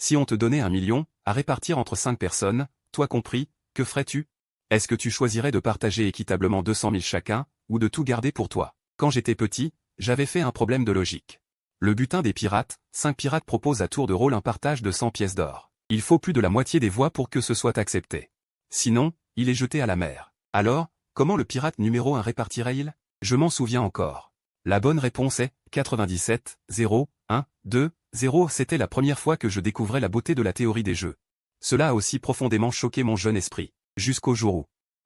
Si on te donnait 1 million, à répartir entre 5 personnes, toi compris, que ferais-tu? Est-ce que tu choisirais de partager équitablement 200 000 chacun, ou de tout garder pour toi? Quand j'étais petit, j'avais fait un problème de logique. Le butin des pirates, 5 pirates proposent à tour de rôle un partage de 100 pièces d'or. Il faut plus de la moitié des voix pour que ce soit accepté. Sinon, il est jeté à la mer. Alors, comment le pirate numéro 1 répartirait-il? Je m'en souviens encore. La bonne réponse est 97, 0, 1, 2, 0. C'était la première fois que je découvrais la beauté de la théorie des jeux. Cela a aussi profondément choqué mon jeune esprit, jusqu'au jour où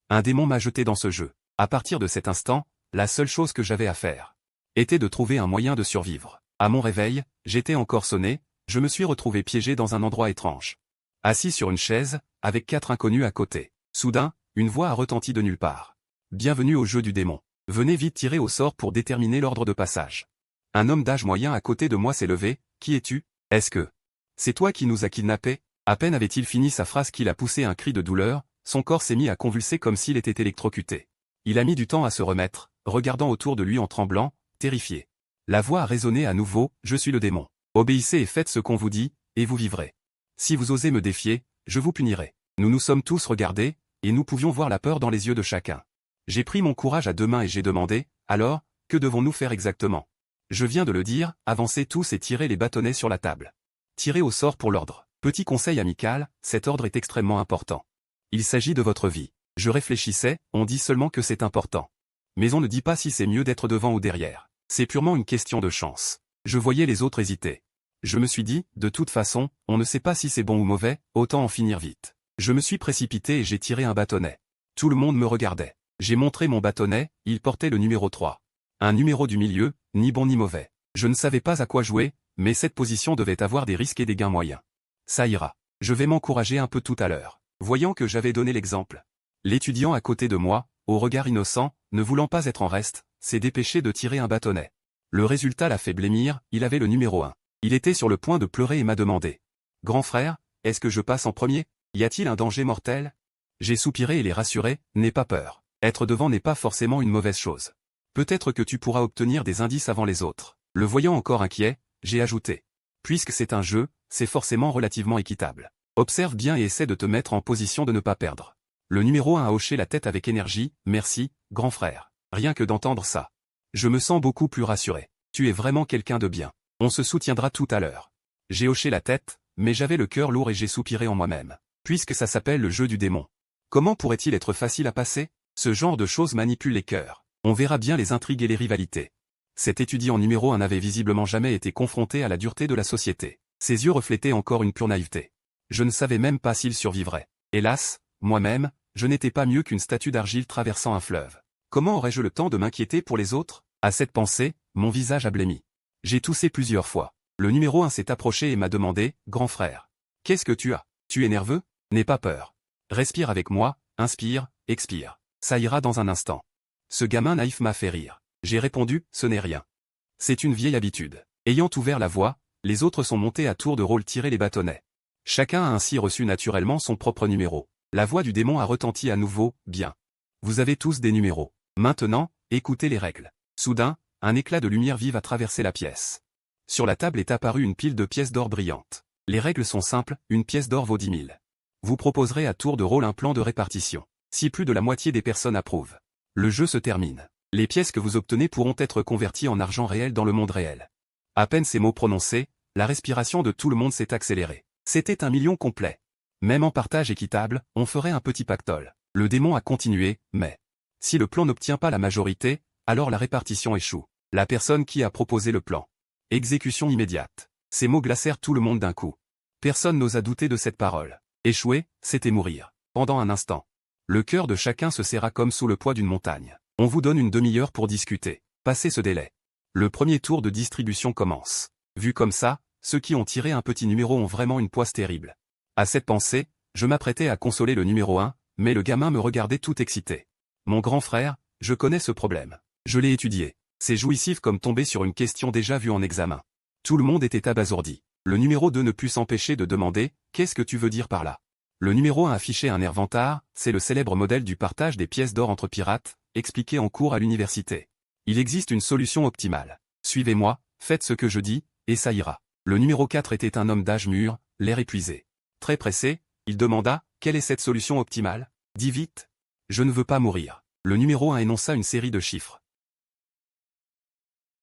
un démon m'a jeté dans ce jeu. À partir de cet instant, la seule chose que j'avais à faire était de trouver un moyen de survivre. À mon réveil, j'étais encore sonné, je me suis retrouvé piégé dans un endroit étrange. Assis sur une chaise, avec 4 inconnus à côté. Soudain, une voix a retenti de nulle part. Bienvenue au jeu du démon. Venez vite tirer au sort pour déterminer l'ordre de passage. Un homme d'âge moyen à côté de moi s'est levé. Qui es-tu? Est-ce que c'est toi qui nous as kidnappés? À peine avait-il fini sa phrase qu'il a poussé un cri de douleur, son corps s'est mis à convulser comme s'il était électrocuté. Il a mis du temps à se remettre, regardant autour de lui en tremblant, terrifié. La voix a résonné à nouveau, je suis le démon. Obéissez et faites ce qu'on vous dit, et vous vivrez. Si vous osez me défier, je vous punirai. Nous nous sommes tous regardés, et nous pouvions voir la peur dans les yeux de chacun. J'ai pris mon courage à 2 mains et j'ai demandé, alors, que devons-nous faire exactement? Je viens de le dire, avancez tous et tirez les bâtonnets sur la table. Tirez au sort pour l'ordre. Petit conseil amical, cet ordre est extrêmement important. Il s'agit de votre vie. Je réfléchissais, on dit seulement que c'est important. Mais on ne dit pas si c'est mieux d'être devant ou derrière. C'est purement une question de chance. Je voyais les autres hésiter. Je me suis dit, de toute façon, on ne sait pas si c'est bon ou mauvais, autant en finir vite. Je me suis précipité et j'ai tiré un bâtonnet. Tout le monde me regardait. J'ai montré mon bâtonnet, il portait le numéro 3. Un numéro du milieu, ni bon ni mauvais. Je ne savais pas à quoi jouer, mais cette position devait avoir des risques et des gains moyens. Ça ira. Je vais m'encourager un peu tout à l'heure. Voyant que j'avais donné l'exemple. L'étudiant à côté de moi, au regard innocent, ne voulant pas être en reste, s'est dépêché de tirer un bâtonnet. Le résultat l'a fait blêmir, il avait le numéro 1. Il était sur le point de pleurer et m'a demandé. « Grand frère, est-ce que je passe en premier? Y a-t-il un danger mortel ?» J'ai soupiré et les rassuré, « N'aie pas peur. Être devant n'est pas forcément une mauvaise chose. Peut-être que tu pourras obtenir des indices avant les autres. » Le voyant encore inquiet, j'ai ajouté. « Puisque c'est un jeu, c'est forcément relativement équitable. Observe bien et essaie de te mettre en position de ne pas perdre. » Le numéro 1 a hoché la tête avec énergie, « Merci, grand frère. Rien que d'entendre ça. Je me sens beaucoup plus rassuré. Tu es vraiment quelqu'un de bien. On se soutiendra tout à l'heure. » J'ai hoché la tête, mais j'avais le cœur lourd et j'ai soupiré en moi-même. Puisque ça s'appelle le jeu du démon. Comment pourrait-il être facile à passer? Ce genre de choses manipule les cœurs. On verra bien les intrigues et les rivalités. Cet étudiant numéro 1 n'avait visiblement jamais été confronté à la dureté de la société. Ses yeux reflétaient encore une pure naïveté. Je ne savais même pas s'il survivrait. Hélas, moi-même, je n'étais pas mieux qu'une statue d'argile traversant un fleuve. Comment aurais-je le temps de m'inquiéter pour les autres? À cette pensée, mon visage a blêmi. J'ai toussé plusieurs fois. Le numéro 1 s'est approché et m'a demandé, « Grand frère, qu'est-ce que tu as? Tu es nerveux? N'aie pas peur. Respire avec moi, inspire, expire. Ça ira dans un instant. » Ce gamin naïf m'a fait rire. J'ai répondu, « Ce n'est rien. C'est une vieille habitude. » Ayant ouvert la voie, les autres sont montés à tour de rôle tirer les bâtonnets. Chacun a ainsi reçu naturellement son propre numéro. La voix du démon a retenti à nouveau, « Bien. Vous avez tous des numéros. Maintenant, écoutez les règles. » Soudain, un éclat de lumière vive a traversé la pièce. Sur la table est apparue une pile de pièces d'or brillantes. Les règles sont simples, une pièce d'or vaut 10 000. Vous proposerez à tour de rôle un plan de répartition. Si plus de la moitié des personnes approuvent, le jeu se termine. Les pièces que vous obtenez pourront être converties en argent réel dans le monde réel. À peine ces mots prononcés, la respiration de tout le monde s'est accélérée. C'était 1 million complet. Même en partage équitable, on ferait un petit pactole. Le démon a continué, mais si le plan n'obtient pas la majorité, alors la répartition échoue. La personne qui a proposé le plan. Exécution immédiate. Ces mots glacèrent tout le monde d'un coup. Personne n'osa douter de cette parole. Échouer, c'était mourir. Pendant un instant, le cœur de chacun se serra comme sous le poids d'une montagne. On vous donne une demi-heure pour discuter. Passez ce délai. Le premier tour de distribution commence. Vu comme ça, ceux qui ont tiré un petit numéro ont vraiment une poisse terrible. À cette pensée, je m'apprêtais à consoler le numéro 1, mais le gamin me regardait tout excité. Mon grand frère, je connais ce problème. Je l'ai étudié. C'est jouissif comme tomber sur une question déjà vue en examen. Tout le monde était abasourdi. Le numéro 2 ne put s'empêcher de demander, « Qu'est-ce que tu veux dire par là ?» Le numéro 1 affichait un air vantard, c'est le célèbre modèle du partage des pièces d'or entre pirates, expliqué en cours à l'université. Il existe une solution optimale. Suivez-moi, faites ce que je dis, et ça ira. Le numéro 4 était un homme d'âge mûr, l'air épuisé. Très pressé, il demanda « Quelle est cette solution optimale ?»« Dis vite. Je ne veux pas mourir. » Le numéro 1 énonça une série de chiffres.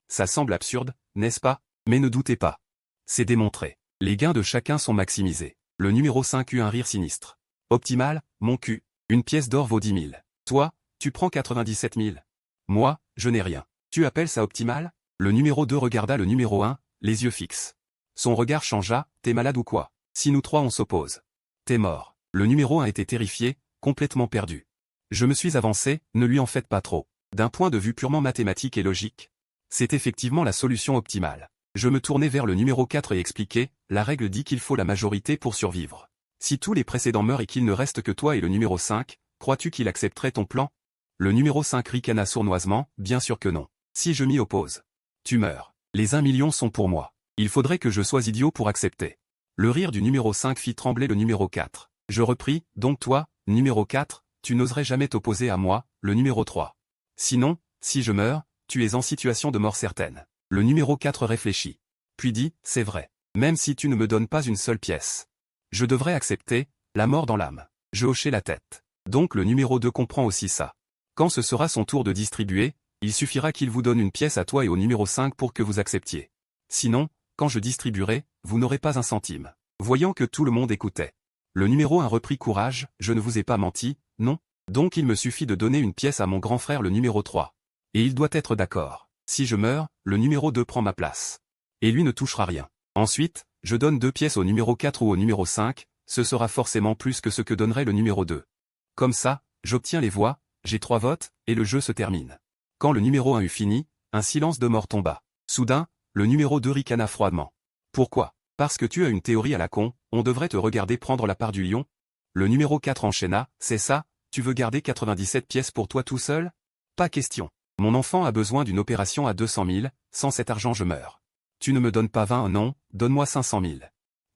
Ça semble absurde, n'est-ce pas? Mais ne doutez pas. C'est démontré. Les gains de chacun sont maximisés. Le numéro 5 eut un rire sinistre. Optimal, mon cul. Une pièce d'or vaut 10 000. Toi, tu prends 97 000. Moi, je n'ai rien. Tu appelles ça optimal? Le numéro 2 regarda le numéro 1, les yeux fixes. Son regard changea, t'es malade ou quoi? Si nous trois on s'oppose. T'es mort. Le numéro 1 était terrifié, complètement perdu. Je me suis avancé, ne lui en faites pas trop. D'un point de vue purement mathématique et logique, c'est effectivement la solution optimale. Je me tournai vers le numéro 4 et expliquai, la règle dit qu'il faut la majorité pour survivre. Si tous les précédents meurent et qu'il ne reste que toi et le numéro 5, crois-tu qu'il accepterait ton plan? Le numéro 5 ricana sournoisement, bien sûr que non. Si je m'y oppose, tu meurs. Les 1 million sont pour moi. Il faudrait que je sois idiot pour accepter. Le rire du numéro 5 fit trembler le numéro 4. Je repris, donc toi, numéro 4, tu n'oserais jamais t'opposer à moi, le numéro 3. Sinon, si je meurs, tu es en situation de mort certaine. Le numéro 4 réfléchit. Puis dit, c'est vrai. Même si tu ne me donnes pas une seule pièce. Je devrais accepter, la mort dans l'âme. Je hochai la tête. Donc le numéro 2 comprend aussi ça. Quand ce sera son tour de distribuer, il suffira qu'il vous donne une pièce à toi et au numéro 5 pour que vous acceptiez. Sinon, quand je distribuerai, vous n'aurez pas un centime. Voyant que tout le monde écoutait. Le numéro 1 reprit courage, je ne vous ai pas menti, non? Donc il me suffit de donner une pièce à mon grand frère le numéro 3. Et il doit être d'accord. Si je meurs, le numéro 2 prend ma place. Et lui ne touchera rien. Ensuite, je donne 2 pièces au numéro 4 ou au numéro 5, ce sera forcément plus que ce que donnerait le numéro 2. Comme ça, j'obtiens les voix, j'ai 3 votes, et le jeu se termine. Quand le numéro 1 eut fini, un silence de mort tomba. Soudain, le numéro 2 ricana froidement. Pourquoi? Parce que tu as une théorie à la con, on devrait te regarder prendre la part du lion? Le numéro 4 enchaîna, c'est ça, tu veux garder 97 pièces pour toi tout seul? Pas question. Mon enfant a besoin d'une opération à 200 000, sans cet argent je meurs. Tu ne me donnes pas 20, non, donne-moi 500 000.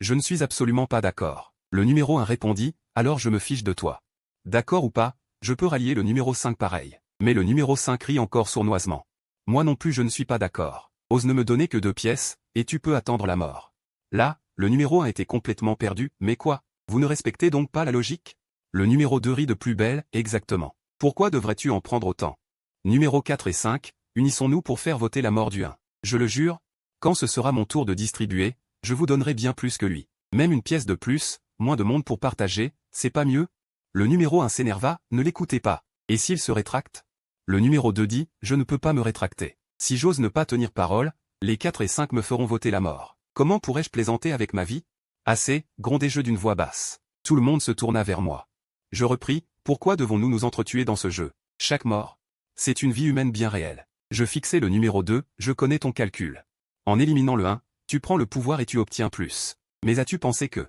Je ne suis absolument pas d'accord. Le numéro 1 répondit, alors je me fiche de toi. D'accord ou pas, je peux rallier le numéro 5 pareil. Mais le numéro 5 rit encore sournoisement. Moi non plus je ne suis pas d'accord. Ose ne me donner que 2 pièces, et tu peux attendre la mort. Là, le numéro 1 était complètement perdu, mais quoi? Vous ne respectez donc pas la logique? Le numéro 2 rit de plus belle, exactement. Pourquoi devrais-tu en prendre autant? Numéro 4 et 5, unissons-nous pour faire voter la mort du 1. Je le jure, quand ce sera mon tour de distribuer, je vous donnerai bien plus que lui. Même une pièce de plus, moins de monde pour partager, c'est pas mieux? Le numéro 1 s'énerva, ne l'écoutez pas. Et s'il se rétracte? Le numéro 2 dit, je ne peux pas me rétracter. Si j'ose ne pas tenir parole, les 4 et 5 me feront voter la mort. Comment pourrais-je plaisanter avec ma vie? Assez, grondai-je d'une voix basse. Tout le monde se tourna vers moi. Je repris, pourquoi devons-nous nous entretuer dans ce jeu? Chaque mort, c'est une vie humaine bien réelle. Je fixai le numéro 2, je connais ton calcul. En éliminant le 1, tu prends le pouvoir et tu obtiens plus. Mais as-tu pensé que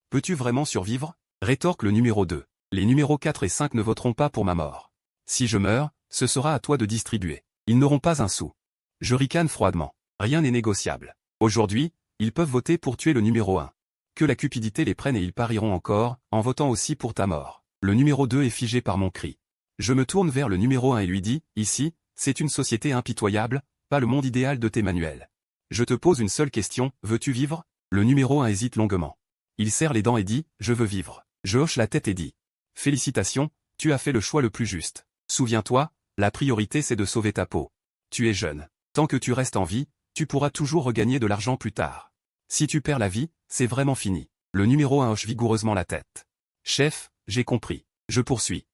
peux-tu vraiment survivre? Rétorque le numéro 2. Les numéros 4 et 5 ne voteront pas pour ma mort. Si je meurs, ce sera à toi de distribuer. Ils n'auront pas un sou. Je ricane froidement. Rien n'est négociable. Aujourd'hui, ils peuvent voter pour tuer le numéro 1. Que la cupidité les prenne et ils parieront encore, en votant aussi pour ta mort. Le numéro 2 est figé par mon cri. Je me tourne vers le numéro 1 et lui dis, ici, c'est une société impitoyable, pas le monde idéal de tes manuels. Je te pose une seule question, veux-tu vivre? Le numéro 1 hésite longuement. Il serre les dents et dit, je veux vivre. Je hoche la tête et dis, félicitations, tu as fait le choix le plus juste. Souviens-toi, la priorité c'est de sauver ta peau. Tu es jeune. Tant que tu restes en vie, tu pourras toujours regagner de l'argent plus tard. Si tu perds la vie, c'est vraiment fini. Le numéro 1 hoche vigoureusement la tête. Chef, j'ai compris. Je poursuis.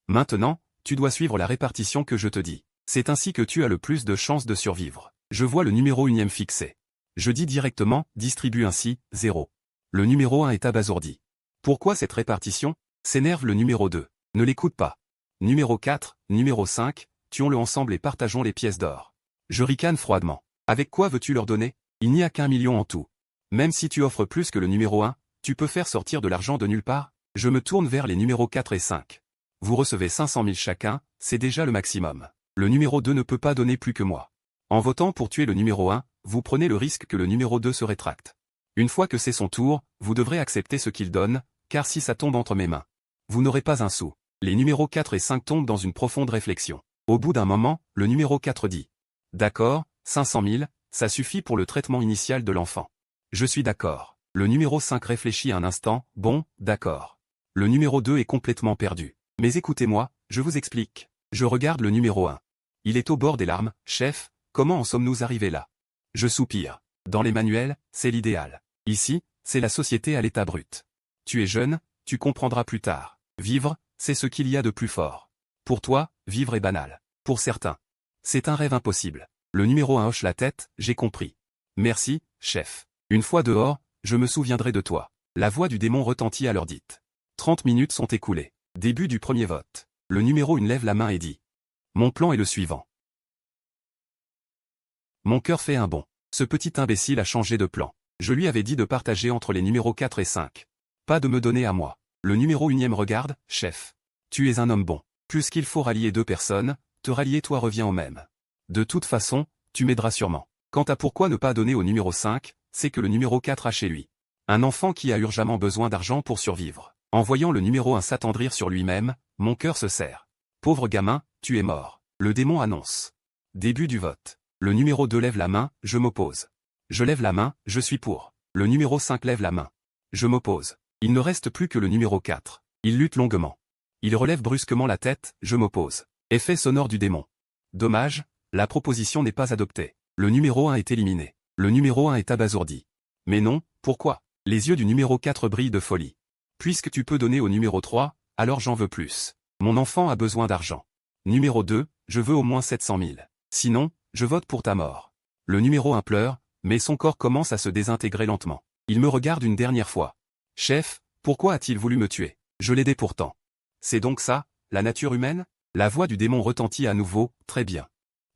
Maintenant, tu dois suivre la répartition que je te dis. C'est ainsi que tu as le plus de chances de survivre. Je vois le numéro 1e fixé. Je dis directement, distribue ainsi, 0. Le numéro 1 est abasourdi. Pourquoi cette répartition? S'énerve le numéro 2. Ne l'écoute pas. Numéro 4, numéro 5, tuons-le ensemble et partageons les pièces d'or. Je ricane froidement. Avec quoi veux-tu leur donner? Il n'y a qu'1 million en tout. Même si tu offres plus que le numéro 1, tu peux faire sortir de l'argent de nulle part? Je me tourne vers les numéros 4 et 5. Vous recevez 500 000 chacun, c'est déjà le maximum. Le numéro 2 ne peut pas donner plus que moi. En votant pour tuer le numéro 1, vous prenez le risque que le numéro 2 se rétracte. Une fois que c'est son tour, vous devrez accepter ce qu'il donne, car si ça tombe entre mes mains, vous n'aurez pas un sou. Les numéros 4 et 5 tombent dans une profonde réflexion. Au bout d'un moment, le numéro 4 dit. D'accord, 500 000, ça suffit pour le traitement initial de l'enfant. Je suis d'accord. Le numéro 5 réfléchit un instant, bon, d'accord. Le numéro 2 est complètement perdu. Mais écoutez-moi, je vous explique. Je regarde le numéro 1. Il est au bord des larmes, chef, comment en sommes-nous arrivés là? Je soupire. Dans les manuels, c'est l'idéal. Ici, c'est la société à l'état brut. Tu es jeune, tu comprendras plus tard. Vivre, c'est ce qu'il y a de plus fort. Pour toi, vivre est banal. Pour certains, c'est un rêve impossible. Le numéro 1 hoche la tête, j'ai compris. Merci, chef. Une fois dehors, je me souviendrai de toi. La voix du démon retentit à l'heure dite. 30 minutes sont écoulées. Début du premier vote. Le numéro 1 lève la main et dit. Mon plan est le suivant. Mon cœur fait un bond. Ce petit imbécile a changé de plan. Je lui avais dit de partager entre les numéros 4 et 5. Pas de me donner à moi. Le numéro 1e regarde, chef. Tu es un homme bon. Puisqu'il faut rallier deux personnes, te rallier toi revient au même. De toute façon, tu m'aideras sûrement. Quant à pourquoi ne pas donner au numéro 5, c'est que le numéro 4 a chez lui un enfant qui a urgemment besoin d'argent pour survivre. En voyant le numéro 1 s'attendrir sur lui-même, mon cœur se serre. Pauvre gamin, tu es mort. Le démon annonce. Début du vote. Le numéro 2 lève la main, je m'oppose. Je lève la main, je suis pour. Le numéro 5 lève la main. Je m'oppose. Il ne reste plus que le numéro 4. Il lutte longuement. Il relève brusquement la tête, je m'oppose. Effet sonore du démon. Dommage, la proposition n'est pas adoptée. Le numéro 1 est éliminé. Le numéro 1 est abasourdi. Mais non, pourquoi? Les yeux du numéro 4 brillent de folie. Puisque tu peux donner au numéro 3, alors j'en veux plus. Mon enfant a besoin d'argent. Numéro 2, je veux au moins 700 000. Sinon, je vote pour ta mort. Le numéro 1 pleure, mais son corps commence à se désintégrer lentement. Il me regarde une dernière fois. Chef, pourquoi a-t-il voulu me tuer? Je l'aidais pourtant. C'est donc ça, la nature humaine? La voix du démon retentit à nouveau, très bien.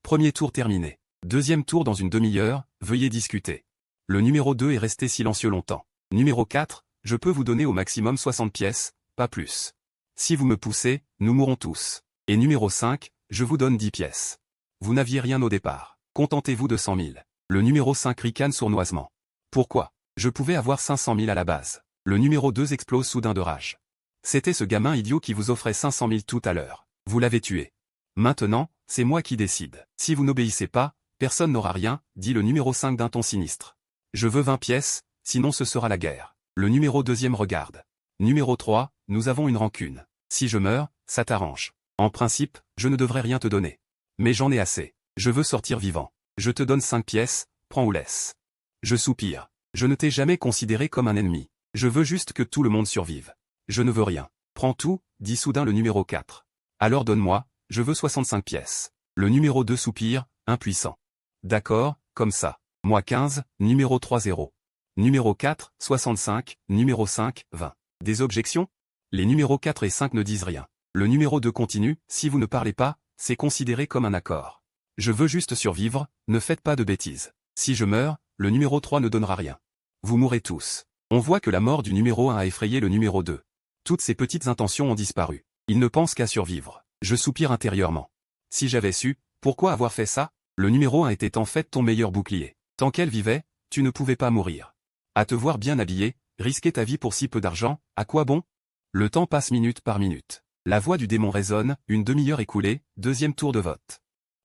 Premier tour terminé. Deuxième tour dans une demi-heure, veuillez discuter. Le numéro 2 est resté silencieux longtemps. Numéro 4, je peux vous donner au maximum 60 pièces, pas plus. Si vous me poussez, nous mourrons tous. Et numéro 5, je vous donne 10 pièces. Vous n'aviez rien au départ. Contentez-vous de 100 000. Le numéro 5 ricane sournoisement. Pourquoi? Je pouvais avoir 500 000 à la base. Le numéro 2 explose soudain de rage. C'était ce gamin idiot qui vous offrait 500 000 tout à l'heure. Vous l'avez tué. Maintenant, c'est moi qui décide. Si vous n'obéissez pas, personne n'aura rien, dit le numéro 5 d'un ton sinistre. Je veux 20 pièces, sinon ce sera la guerre. Le numéro 2e regarde. Numéro 3, nous avons une rancune. Si je meurs, ça t'arrange. En principe, je ne devrais rien te donner. Mais j'en ai assez. Je veux sortir vivant. Je te donne 5 pièces, prends ou laisse. Je soupire. Je ne t'ai jamais considéré comme un ennemi. Je veux juste que tout le monde survive. Je ne veux rien. Prends tout, dit soudain le numéro 4. Alors donne-moi, je veux 65 pièces. Le numéro 2 soupire, impuissant. D'accord, comme ça. Moi 15, numéro 3 0. Numéro 4, 65, numéro 5, 20. Des objections? Les numéros 4 et 5 ne disent rien. Le numéro 2 continue, si vous ne parlez pas, c'est considéré comme un accord. Je veux juste survivre, ne faites pas de bêtises. Si je meurs, le numéro 3 ne donnera rien. Vous mourrez tous. On voit que la mort du numéro 1 a effrayé le numéro 2. Toutes ses petites intentions ont disparu. Il ne pense qu'à survivre. Je soupire intérieurement. Si j'avais su, pourquoi avoir fait ça? Le numéro 1 était en fait ton meilleur bouclier. Tant qu'elle vivait, tu ne pouvais pas mourir. À te voir bien habillé, risquer ta vie pour si peu d'argent, à quoi bon? Le temps passe minute par minute. La voix du démon résonne, une demi-heure écoulée, deuxième tour de vote.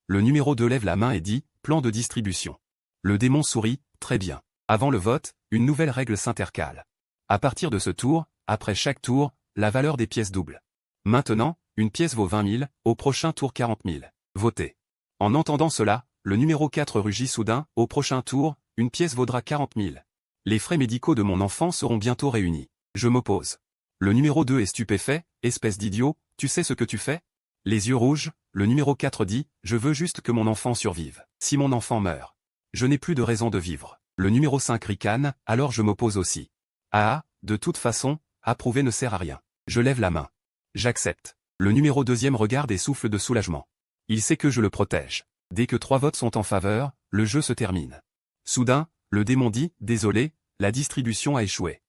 Le numéro 2 lève la main et dit, plan de distribution. Le démon sourit, très bien. Avant le vote, une nouvelle règle s'intercale. À partir de ce tour, après chaque tour, la valeur des pièces double. Maintenant, une pièce vaut 20 000, au prochain tour 40 000. Votez. En entendant cela, le numéro 4 rugit soudain, au prochain tour, une pièce vaudra 40 000. Les frais médicaux de mon enfant seront bientôt réunis. Je m'oppose. Le numéro 2 est stupéfait, espèce d'idiot, tu sais ce que tu fais? Les yeux rouges, le numéro 4 dit, je veux juste que mon enfant survive. Si mon enfant meurt, je n'ai plus de raison de vivre. Le numéro 5 ricane, alors je m'oppose aussi. Ah, de toute façon, approuver ne sert à rien. Je lève la main. J'accepte. Le numéro 2e regarde et souffle de soulagement. Il sait que je le protège. Dès que 3 votes sont en faveur, le jeu se termine. Soudain, le démon dit, désolé, la distribution a échoué.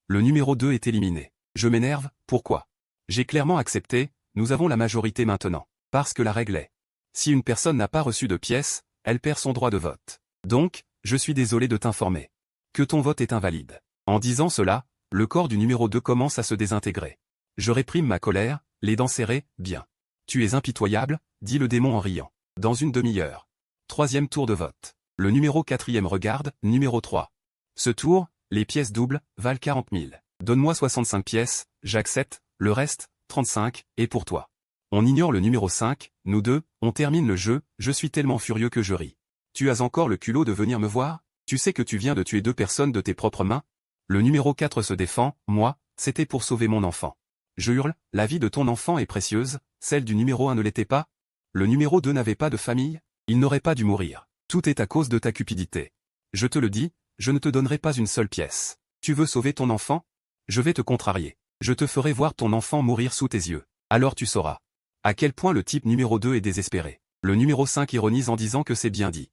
Le numéro 2 est éliminé. Je m'énerve, pourquoi? J'ai clairement accepté, nous avons la majorité maintenant. Parce que la règle est. Si une personne n'a pas reçu de pièces, elle perd son droit de vote. Donc, je suis désolé de t'informer que ton vote est invalide. En disant cela, le corps du numéro 2 commence à se désintégrer. Je réprime ma colère, les dents serrées, bien. Tu es impitoyable, dit le démon en riant. Dans une demi-heure. Troisième tour de vote. Le numéro 4e regarde, numéro 3. Ce tour, les pièces doubles, valent 40 000. Donne-moi 65 pièces, j'accepte, le reste, 35, et pour toi. On ignore le numéro 5, nous deux, on termine le jeu, je suis tellement furieux que je ris. Tu as encore le culot de venir me voir? Tu sais que tu viens de tuer 2 personnes de tes propres mains? Le numéro 4 se défend, moi, c'était pour sauver mon enfant. Je hurle, la vie de ton enfant est précieuse, celle du numéro 1 ne l'était pas? Le numéro 2 n'avait pas de famille? Il n'aurait pas dû mourir. Tout est à cause de ta cupidité. Je te le dis, je ne te donnerai pas une seule pièce. Tu veux sauver ton enfant? Je vais te contrarier. Je te ferai voir ton enfant mourir sous tes yeux. Alors tu sauras à quel point le type numéro 2 est désespéré. Le numéro 5 ironise en disant que c'est bien dit.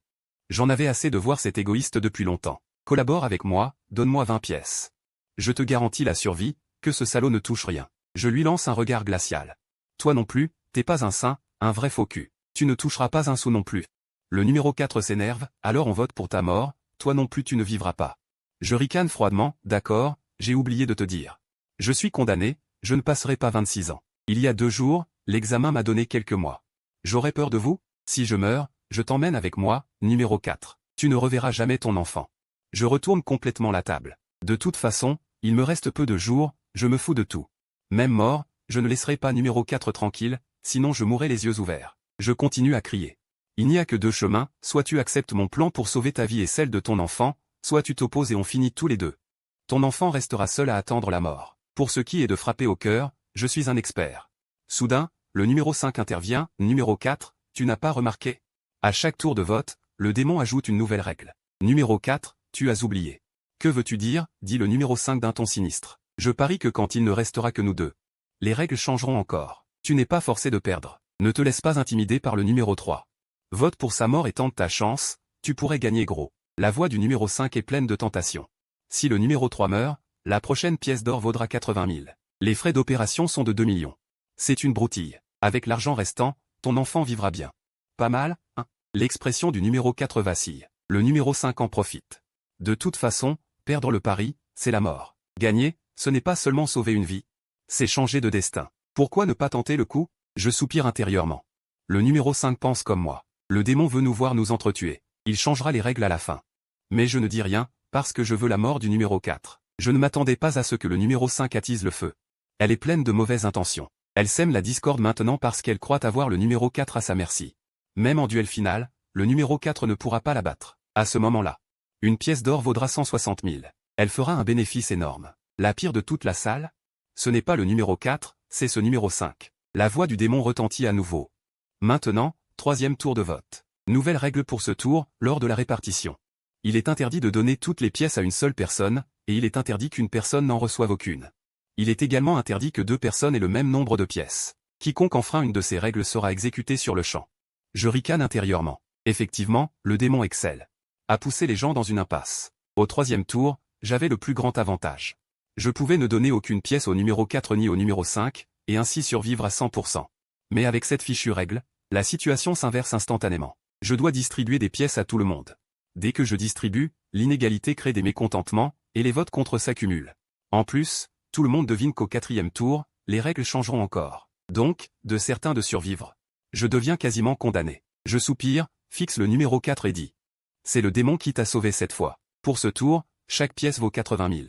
J'en avais assez de voir cet égoïste depuis longtemps. Collabore avec moi, donne-moi 20 pièces. Je te garantis la survie, que ce salaud ne touche rien. Je lui lance un regard glacial. Toi non plus, t'es pas un saint, un vrai faux cul. Tu ne toucheras pas un sou non plus. Le numéro 4 s'énerve, alors on vote pour ta mort, toi non plus tu ne vivras pas. Je ricane froidement, d'accord, j'ai oublié de te dire. Je suis condamné, je ne passerai pas 26 ans. Il y a 2 jours, l'examen m'a donné quelques mois. J'aurais peur de vous? Si je meurs, je t'emmène avec moi, numéro 4. Tu ne reverras jamais ton enfant. Je retourne complètement la table. De toute façon, il me reste peu de jours, je me fous de tout. Même mort, je ne laisserai pas numéro 4 tranquille, sinon je mourrai les yeux ouverts. Je continue à crier. Il n'y a que 2 chemins, soit tu acceptes mon plan pour sauver ta vie et celle de ton enfant, soit tu t'opposes et on finit tous les deux. Ton enfant restera seul à attendre la mort. Pour ce qui est de frapper au cœur, je suis un expert. Soudain, le numéro 5 intervient, numéro 4, tu n'as pas remarqué? À chaque tour de vote, le démon ajoute une nouvelle règle. Numéro 4, tu as oublié. Que veux-tu dire, dit le numéro 5 d'un ton sinistre. Je parie que quand il ne restera que nous deux, les règles changeront encore. Tu n'es pas forcé de perdre. Ne te laisse pas intimider par le numéro 3. Vote pour sa mort et tente ta chance, tu pourrais gagner gros. La voix du numéro 5 est pleine de tentations. Si le numéro 3 meurt, la prochaine pièce d'or vaudra 80 000. Les frais d'opération sont de 2 millions. C'est une broutille. Avec l'argent restant, ton enfant vivra bien. Pas mal, hein? L'expression du numéro 4 vacille. Le numéro 5 en profite. De toute façon, perdre le pari, c'est la mort. Gagner, ce n'est pas seulement sauver une vie. C'est changer de destin. Pourquoi ne pas tenter le coup? Je soupire intérieurement. Le numéro 5 pense comme moi. Le démon veut nous voir nous entretuer. Il changera les règles à la fin. Mais je ne dis rien, parce que je veux la mort du numéro 4. Je ne m'attendais pas à ce que le numéro 5 attise le feu. Elle est pleine de mauvaises intentions. Elle sème la discorde maintenant parce qu'elle croit avoir le numéro 4 à sa merci. Même en duel final, le numéro 4 ne pourra pas la battre. À ce moment-là, une pièce d'or vaudra 160 000. Elle fera un bénéfice énorme. La pire de toute la salle? Ce n'est pas le numéro 4, c'est ce numéro 5. La voix du démon retentit à nouveau. Maintenant, 3e tour de vote. Nouvelle règle pour ce tour, lors de la répartition. Il est interdit de donner toutes les pièces à une seule personne, et il est interdit qu'une personne n'en reçoive aucune. Il est également interdit que 2 personnes aient le même nombre de pièces. Quiconque enfreint une de ces règles sera exécuté sur le champ. Je ricane intérieurement. Effectivement, le démon excelle. À pousser les gens dans une impasse. Au 3e tour, j'avais le plus grand avantage. Je pouvais ne donner aucune pièce au numéro 4 ni au numéro 5, et ainsi survivre à 100%. Mais avec cette fichue règle, la situation s'inverse instantanément. Je dois distribuer des pièces à tout le monde. Dès que je distribue, l'inégalité crée des mécontentements, et les votes contre s'accumulent. En plus, tout le monde devine qu'au 4e tour, les règles changeront encore. Donc, de certains de survivre. Je deviens quasiment condamné. Je soupire, fixe le numéro 4 et dis. C'est le démon qui t'a sauvé cette fois. Pour ce tour, chaque pièce vaut 80 000.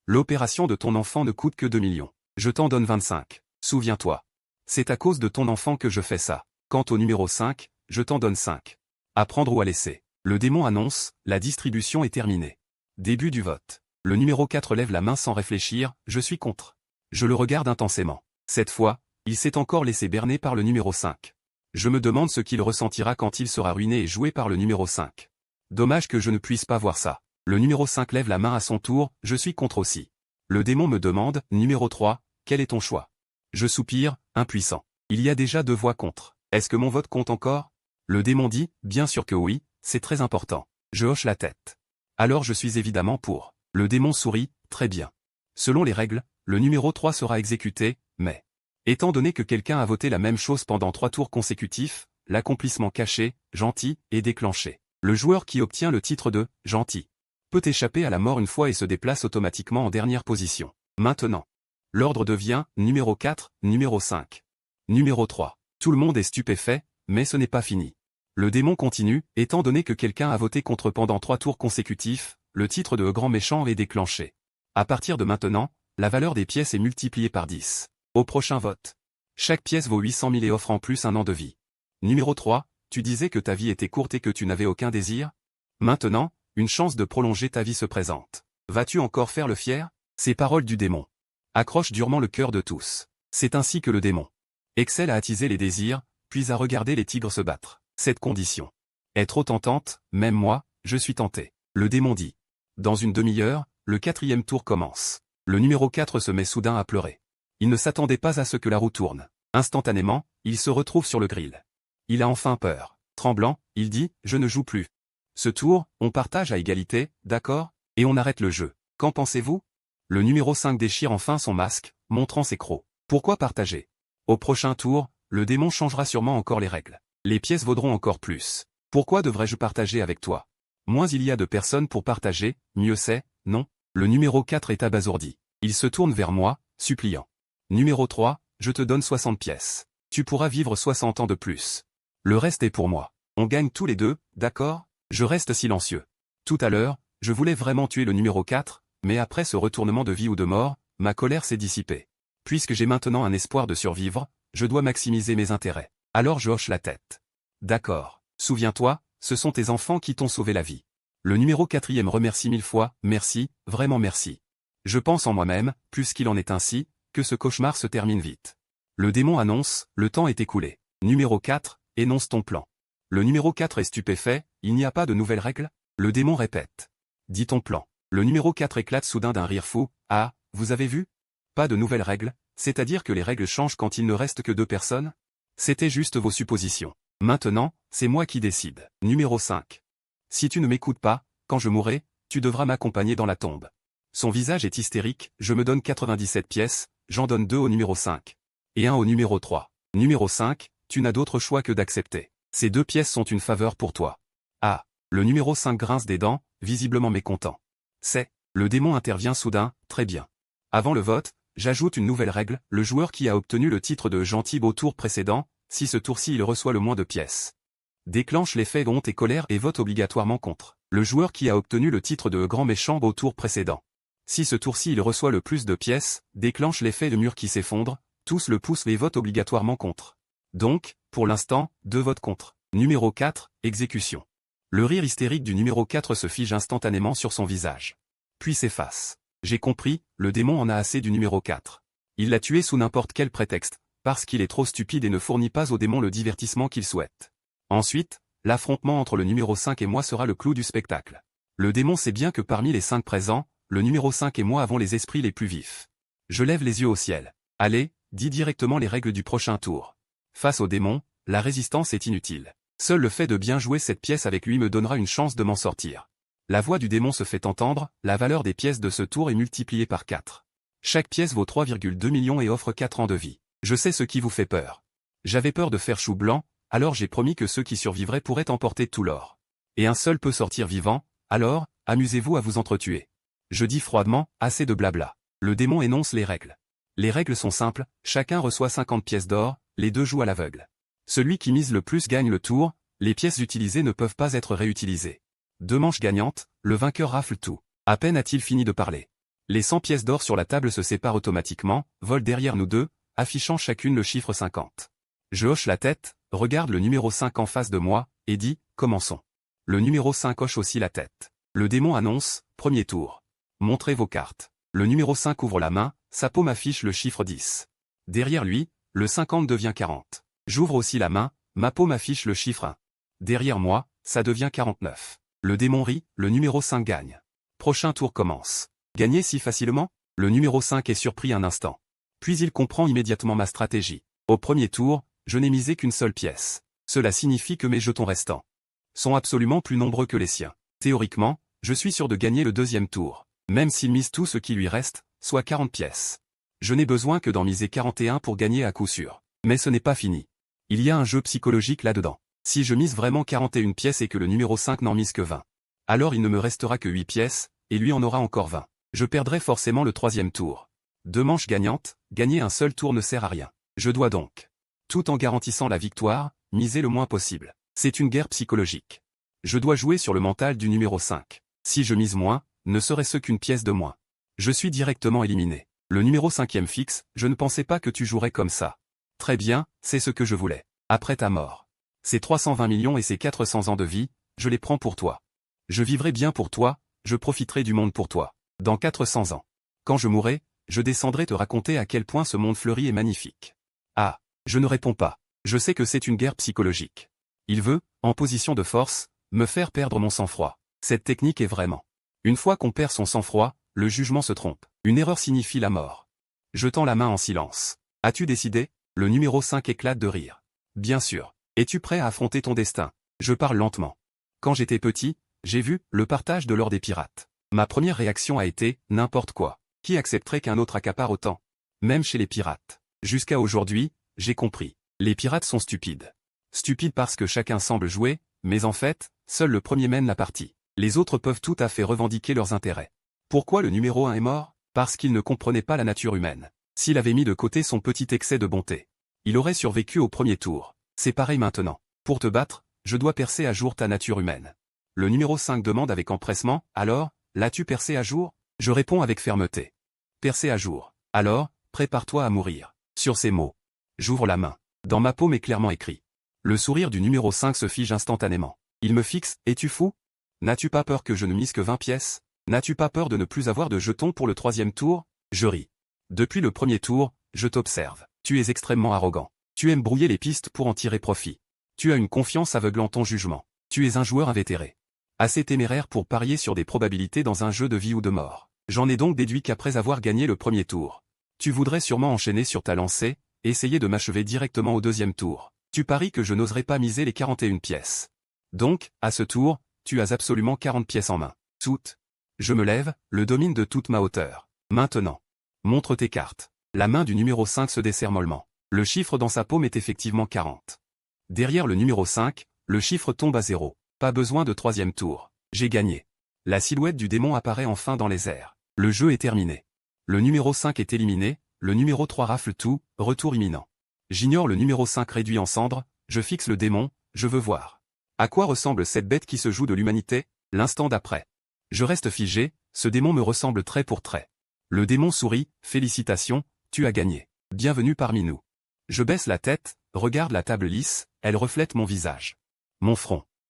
L'opération de ton enfant ne coûte que 2 millions. Je t'en donne 25. Souviens-toi. C'est à cause de ton enfant que je fais ça. Quant au numéro 5, je t'en donne 5. À prendre ou à laisser. Le démon annonce, la distribution est terminée. Début du vote. Le numéro 4 lève la main sans réfléchir, je suis contre. Je le regarde intensément. Cette fois, il s'est encore laissé berner par le numéro 5. Je me demande ce qu'il ressentira quand il sera ruiné et joué par le numéro 5. Dommage que je ne puisse pas voir ça. Le numéro 5 lève la main à son tour, je suis contre aussi. Le démon me demande, numéro 3, quel est ton choix? Je soupire, impuissant. Il y a déjà 2 voix contre. Est-ce que mon vote compte encore? Le démon dit, bien sûr que oui, c'est très important. Je hoche la tête. Alors je suis évidemment pour. Le démon sourit, très bien. Selon les règles, le numéro 3 sera exécuté, mais... Étant donné que quelqu'un a voté la même chose pendant 3 tours consécutifs, l'accomplissement caché, gentil, est déclenché. Le joueur qui obtient le titre de « gentil » peut échapper à la mort une fois et se déplace automatiquement en dernière position. Maintenant, l'ordre devient numéro 4, numéro 5. Numéro 3. Tout le monde est stupéfait, mais ce n'est pas fini. Le démon continue, étant donné que quelqu'un a voté contre pendant 3 tours consécutifs, le titre de grand méchant est déclenché. À partir de maintenant, la valeur des pièces est multipliée par 10. Au prochain vote. Chaque pièce vaut 800 000 et offre en plus un an de vie. Numéro 3, tu disais que ta vie était courte et que tu n'avais aucun désir? Maintenant, une chance de prolonger ta vie se présente. Vas-tu encore faire le fier? Ces paroles du démon accrochent durement le cœur de tous. C'est ainsi que le démon excelle à attiser les désirs, puis à regarder les tigres se battre. Cette condition est trop tentante, même moi, je suis tenté. Le démon dit. Dans une demi-heure, le 4e tour commence. Le numéro 4 se met soudain à pleurer. Il ne s'attendait pas à ce que la roue tourne. Instantanément, il se retrouve sur le grill. Il a enfin peur. Tremblant, il dit « Je ne joue plus. Ce tour, on partage à égalité, d'accord? Et on arrête le jeu. Qu'en pensez-vous » Le numéro 5 déchire enfin son masque, montrant ses crocs. Pourquoi partager? Au prochain tour, le démon changera sûrement encore les règles. Les pièces vaudront encore plus. Pourquoi devrais-je partager avec toi? Moins il y a de personnes pour partager, mieux c'est, non? Le numéro 4 est abasourdi. Il se tourne vers moi, suppliant. Numéro 3, je te donne 60 pièces. Tu pourras vivre 60 ans de plus. Le reste est pour moi. On gagne tous les deux, d'accord? Je reste silencieux. Tout à l'heure, je voulais vraiment tuer le numéro 4, mais après ce retournement de vie ou de mort, ma colère s'est dissipée. Puisque j'ai maintenant un espoir de survivre, je dois maximiser mes intérêts. Alors je hoche la tête. D'accord. Souviens-toi, ce sont tes enfants qui t'ont sauvé la vie. Le numéro 4e remercie 1000 fois, merci, vraiment merci. Je pense en moi-même, puisqu'il en est ainsi, que ce cauchemar se termine vite. Le démon annonce, le temps est écoulé. Numéro 4, énonce ton plan. Le numéro 4 est stupéfait, il n'y a pas de nouvelles règles? Le démon répète. Dis ton plan. Le numéro 4 éclate soudain d'un rire fou, ah, vous avez vu? Pas de nouvelles règles, c'est-à-dire que les règles changent quand il ne reste que 2 personnes? C'était juste vos suppositions. Maintenant, c'est moi qui décide. Numéro 5. Si tu ne m'écoutes pas, quand je mourrai, tu devras m'accompagner dans la tombe. Son visage est hystérique, je me donne 97 pièces, j'en donne 2 au numéro 5. Et 1 au numéro 3. Numéro 5, tu n'as d'autre choix que d'accepter. Ces 2 pièces sont une faveur pour toi. Ah, le numéro 5 grince des dents, visiblement mécontent. Le démon intervient soudain, très bien. Avant le vote, j'ajoute une nouvelle règle, le joueur qui a obtenu le titre de gentil au tour précédent, si ce tour-ci il reçoit le moins de pièces, déclenche l'effet honte et colère et vote obligatoirement contre. Le joueur qui a obtenu le titre de grand méchant au tour précédent. Si ce tour-ci il reçoit le plus de pièces, déclenche l'effet de mur qui s'effondre, tous le poussent et votent obligatoirement contre. Donc, pour l'instant, 2 votes contre. Numéro 4, exécution. Le rire hystérique du numéro 4 se fige instantanément sur son visage. Puis s'efface. J'ai compris, le démon en a assez du numéro 4. Il l'a tué sous n'importe quel prétexte, parce qu'il est trop stupide et ne fournit pas au démon le divertissement qu'il souhaite. Ensuite, l'affrontement entre le numéro 5 et moi sera le clou du spectacle. Le démon sait bien que parmi les 5 présents, le numéro 5 et moi avons les esprits les plus vifs. Je lève les yeux au ciel. Allez, dis directement les règles du prochain tour. Face au démon, la résistance est inutile. Seul le fait de bien jouer cette pièce avec lui me donnera une chance de m'en sortir. La voix du démon se fait entendre, la valeur des pièces de ce tour est multipliée par 4. Chaque pièce vaut 3,2 millions et offre 4 ans de vie. Je sais ce qui vous fait peur. J'avais peur de faire chou blanc, alors j'ai promis que ceux qui survivraient pourraient emporter tout l'or. Et un seul peut sortir vivant, alors, amusez-vous à vous entretuer. Je dis froidement, assez de blabla. Le démon énonce les règles. Les règles sont simples, chacun reçoit 50 pièces d'or, les 2 jouent à l'aveugle. Celui qui mise le plus gagne le tour, les pièces utilisées ne peuvent pas être réutilisées. 2 manches gagnantes, le vainqueur rafle tout. À peine a-t-il fini de parler. Les 100 pièces d'or sur la table se séparent automatiquement, volent derrière nous deux, affichant chacune le chiffre 50. Je hoche la tête, regarde le numéro 5 en face de moi, et dis, commençons. Le numéro 5 hoche aussi la tête. Le démon annonce, premier tour. Montrez vos cartes. Le numéro 5 ouvre la main, sa paume affiche le chiffre 10. Derrière lui, le 50 devient 40. J'ouvre aussi la main, ma paume affiche le chiffre 1. Derrière moi, ça devient 49. Le démon rit, le numéro 5 gagne. Prochain tour commence. Gagner si facilement? Le numéro 5 est surpris un instant. Puis il comprend immédiatement ma stratégie. Au premier tour, je n'ai misé qu'une seule pièce. Cela signifie que mes jetons restants sont absolument plus nombreux que les siens. Théoriquement, je suis sûr de gagner le deuxième tour, même s'il mise tout ce qui lui reste, soit 40 pièces. Je n'ai besoin que d'en miser 41 pour gagner à coup sûr. Mais ce n'est pas fini. Il y a un jeu psychologique là-dedans. Si je mise vraiment 41 pièces et que le numéro 5 n'en mise que 20, alors il ne me restera que 8 pièces, et lui en aura encore 20. Je perdrai forcément le troisième tour. 2 manches gagnantes, gagner un seul tour ne sert à rien. Je dois donc, tout en garantissant la victoire, miser le moins possible. C'est une guerre psychologique. Je dois jouer sur le mental du numéro 5. Si je mise moins, ne serait-ce qu'une pièce de moins. Je suis directement éliminé. Le numéro 5e fixe, je ne pensais pas que tu jouerais comme ça. Très bien, c'est ce que je voulais. Après ta mort. Ces 320 millions et ces 400 ans de vie, je les prends pour toi. Je vivrai bien pour toi, je profiterai du monde pour toi. Dans 400 ans. Quand je mourrai, je descendrai te raconter à quel point ce monde fleuri est magnifique. Ah, je ne réponds pas. Je sais que c'est une guerre psychologique. Il veut, en position de force, me faire perdre mon sang-froid. Cette technique est vraiment. Une fois qu'on perd son sang-froid, le jugement se trompe. Une erreur signifie la mort. Je tends la main en silence. As-tu décidé? Le numéro 5 éclate de rire. Bien sûr. Es-tu prêt à affronter ton destin? Je parle lentement. Quand j'étais petit, j'ai vu le partage de l'or des pirates. Ma première réaction a été n'importe quoi. Qui accepterait qu'un autre accapare autant? Même chez les pirates. Jusqu'à aujourd'hui, j'ai compris. Les pirates sont stupides. Stupides parce que chacun semble jouer, mais en fait, seul le premier mène la partie. Les autres peuvent tout à fait revendiquer leurs intérêts. Pourquoi le numéro 1 est mort? Parce qu'il ne comprenait pas la nature humaine. S'il avait mis de côté son petit excès de bonté, il aurait survécu au premier tour. C'est pareil maintenant. Pour te battre, je dois percer à jour ta nature humaine. Le numéro 5 demande avec empressement, alors, l'as-tu percé à jour? Je réponds avec fermeté. Percé à jour. Alors, prépare-toi à mourir. Sur ces mots, j'ouvre la main. Dans ma paume est clairement écrit. Le sourire du numéro 5 se fige instantanément. Il me fixe, es-tu fou? N'as-tu pas peur que je ne mise que 20 pièces? N'as-tu pas peur de ne plus avoir de jetons pour le 3e tour? Je ris. Depuis le premier tour, je t'observe. Tu es extrêmement arrogant. Tu aimes brouiller les pistes pour en tirer profit. Tu as une confiance aveuglant ton jugement. Tu es un joueur invétéré. Assez téméraire pour parier sur des probabilités dans un jeu de vie ou de mort. J'en ai donc déduit qu'après avoir gagné le premier tour, tu voudrais sûrement enchaîner sur ta lancée, et essayer de m'achever directement au 2e tour. Tu paries que je n'oserais pas miser les 41 pièces. Donc, à ce tour, tu as absolument 40 pièces en main. Toutes. Je me lève, le domine de toute ma hauteur. Maintenant. Montre tes cartes. La main du numéro 5 se desserre mollement. Le chiffre dans sa paume est effectivement 40. Derrière le numéro 5, le chiffre tombe à 0. Pas besoin de 3e tour. J'ai gagné. La silhouette du démon apparaît enfin dans les airs. Le jeu est terminé. Le numéro 5 est éliminé, le numéro 3 rafle tout, retour imminent. J'ignore le numéro 5 réduit en cendres, je fixe le démon, je veux voir. À quoi ressemble cette bête qui se joue de l'humanité? L'instant d'après. Je reste figé, ce démon me ressemble trait pour trait. Le démon sourit, félicitations, tu as gagné. Bienvenue parmi nous. Je baisse la tête, regarde la table lisse, elle reflète mon visage. Mon front.